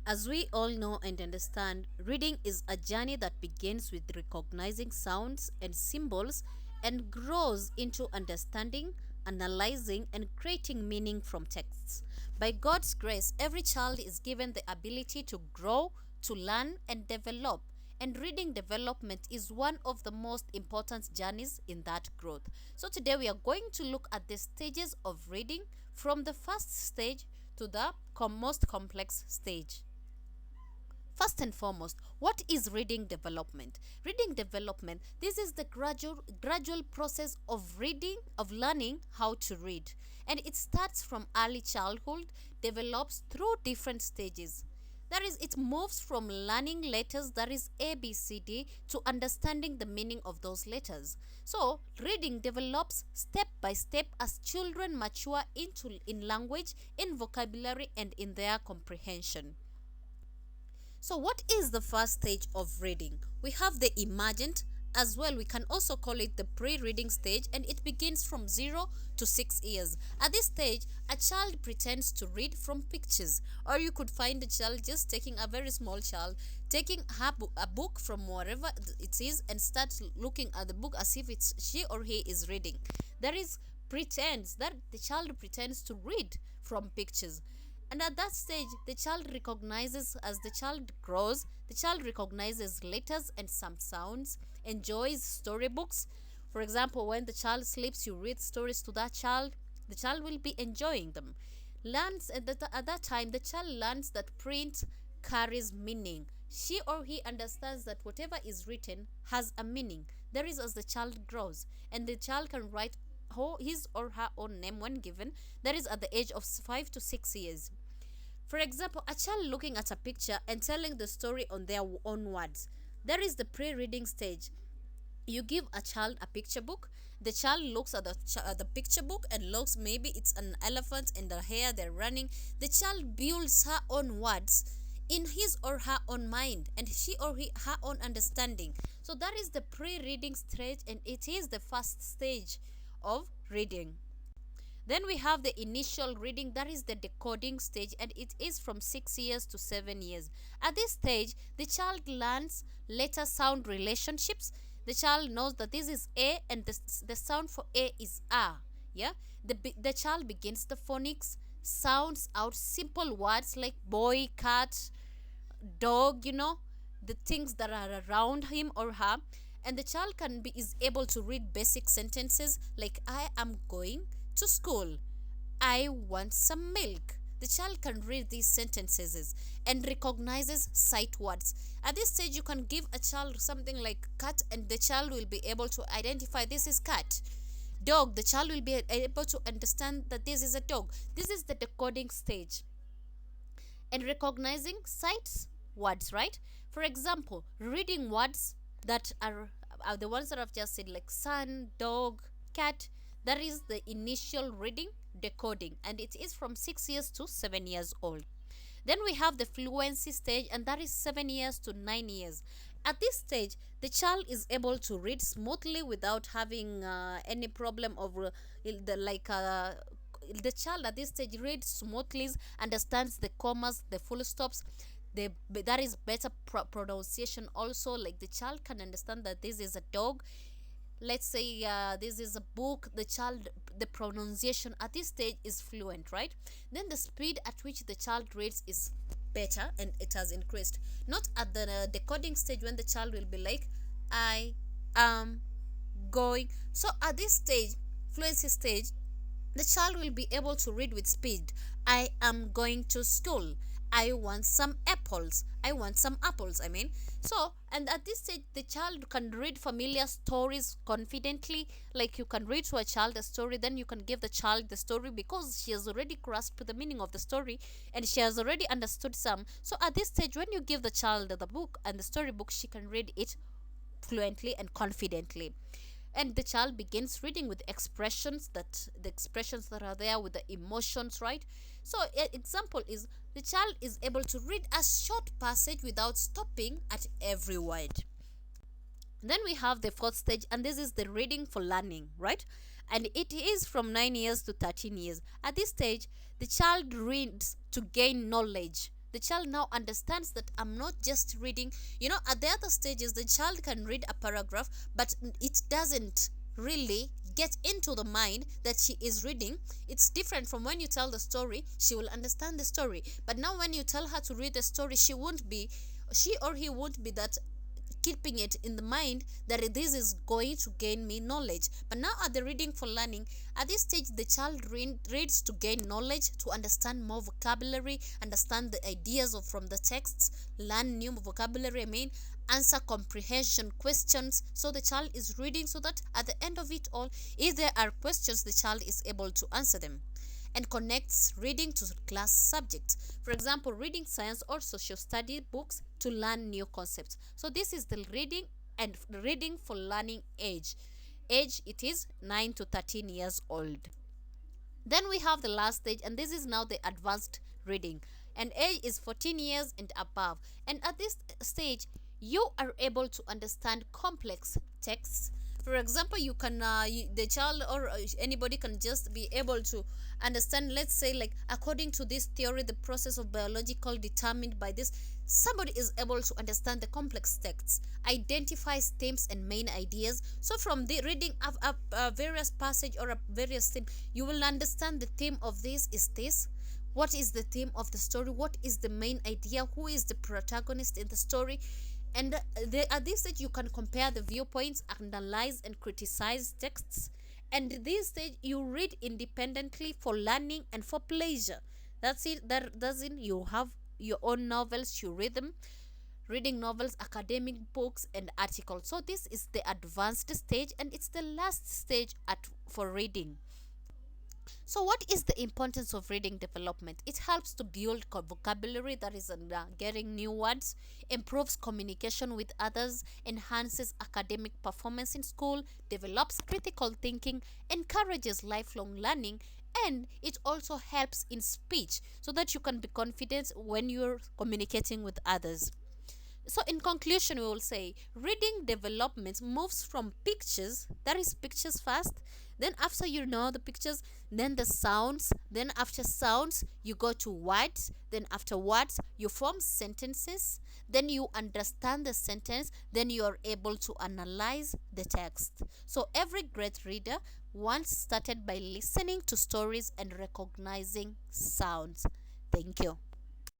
As we all know and understand, reading is a journey that begins with recognizing sounds and symbols and grows into understanding, analyzing, and creating meaning from texts. By God's grace, every child is given the ability to grow, to learn, and develop. And reading development is one of the most important journeys in that growth. So, today we are going to look at the stages of reading from the first stage to the most complex stage. First and foremost, what is reading development? Reading development, this is the gradual process of reading, of learning how to read. And it starts from early childhood, develops through different stages. That is, it moves from learning letters, that is A, B, C, D, to understanding the meaning of those letters. So, reading develops step by step as children mature into in language, in vocabulary, and in their comprehension. So, what is the first stage of reading? We have the emergent as well. We can also call it the pre reading stage, and it begins from 0 to 6 years. At this stage, a child pretends to read from pictures, or you could find a child just taking a very small child, taking a book from wherever it is and start looking at the book as if it's she or he is reading. There is pretends that the child pretends to read from pictures, and at that stage, the child recognizes, as the child grows, the child recognizes letters and some sounds, enjoys storybooks. For example, when the child sleeps, you read stories to that child, the child will be enjoying them. Learns at that time, the child learns that print carries meaning. She or he understands that whatever is written has a meaning. There is as the child grows, and the child can write his or her own name when given. That is at the age of 5 to 6 years. For example, a child looking at a picture and telling the story on their own words. There is the pre reading stage. You give a child a picture book. The child looks at the picture book and looks, maybe it's an elephant and the hair they're running. The child builds her own words in his or her own mind, and she or he her own understanding. So that is the pre reading stage, and it is the first stage of reading. Then we have the initial reading, that is the decoding stage, and it is from 6 years to 7 years. At this stage, the child learns letter sound relationships. The child knows that this is A and the sound for A is A. Yeah? The child begins the phonics, sounds out simple words like boy, cat, dog, the things that are around him or her. And the child is able to read basic sentences like I am going to school, I want some milk. The child can read these sentences and recognizes sight words. At this stage, you can give a child something like cat, and the child will be able to identify this is cat. Dog, the child will be able to understand that this is a dog. This is the decoding stage. And recognizing sights words, right? For example, reading words that are the ones that I've just said, like sun, dog, cat. That is the initial reading, decoding, and it is from 6 years to 7 years old. Then we have the fluency stage, and that is 7 years to 9 years. At this stage, the child is able to read smoothly without having any problem of the child at this stage reads smoothly, understands the commas, the full stops. That is better pronunciation also. Like the child can understand that this is a dog. Let's say this is a book. The pronunciation at this stage is fluent, right? Then the speed at which the child reads is better, and it has increased. Not at the decoding stage, when the child will be like I am going. So at this stage, fluency stage, the child will be able to read with speed. I am going to school. I want some apples. I want some apples, I mean. So, and at this stage, the child can read familiar stories confidently. Like you can read to a child a story, then you can give the child the story because she has already grasped the meaning of the story and she has already understood some. So, at this stage, when you give the child the book and the storybook, she can read it fluently and confidently. And the child begins reading with expressions, that the expressions that are there with the emotions, right? So example is, the child is able to read a short passage without stopping at every word. Then we have the fourth stage, and this is the reading for learning, right? And it is from 9 years to 13 years. At this stage, the child reads to gain knowledge. the child now understands that I'm not just reading. At the other stages, the child can read a paragraph, but it doesn't really get into the mind that she is reading. It's different from when you tell the story. She will understand the story, but now when you tell her to read the story, she or he won't be that keeping it in the mind that this is going to gain me knowledge. But now at the reading for learning, at this stage, the child reads to gain knowledge, to understand more vocabulary, understand the ideas of from the texts, learn new vocabulary, answer comprehension questions. So the child is reading so that at the end of it all, if there are questions, the child is able to answer them, and connects reading to class subjects. For example, reading science or social study books to learn new concepts. So this is the reading for learning age. It is 9 to 13 years old. Then we have the last stage, and this is now the advanced reading. And age is 14 years and above. And at this stage, you are able to understand complex texts. For example, you can the child or anybody can just be able to understand, let's say, like, according to this theory, the process of biological determined by this. Somebody is able to understand the complex texts, identifies themes and main ideas. So from the reading of a various passage or a various theme, you will understand the theme of this is this. What is the theme of the story? What is the main idea? Who is the protagonist in the story? And at this stage, you can compare the viewpoints, analyze and criticize texts. And at this stage, you read independently for learning and for pleasure. That's it. That's it. You have your own novels, you read them, reading novels, academic books, and articles. So this is the advanced stage, and it's the last stage for reading. So, what is the importance of reading development? It helps to build vocabulary, that is, getting new words, improves communication with others, enhances academic performance in school, develops critical thinking, encourages lifelong learning, and it also helps in speech so that you can be confident when you're communicating with others. So, in conclusion, we will say reading development moves from pictures, that is, pictures first, then after you know the pictures, then the sounds, then after sounds, you go to words, then after words, you form sentences, then you understand the sentence, then you are able to analyze the text. So, every great reader once started by listening to stories and recognizing sounds. Thank you.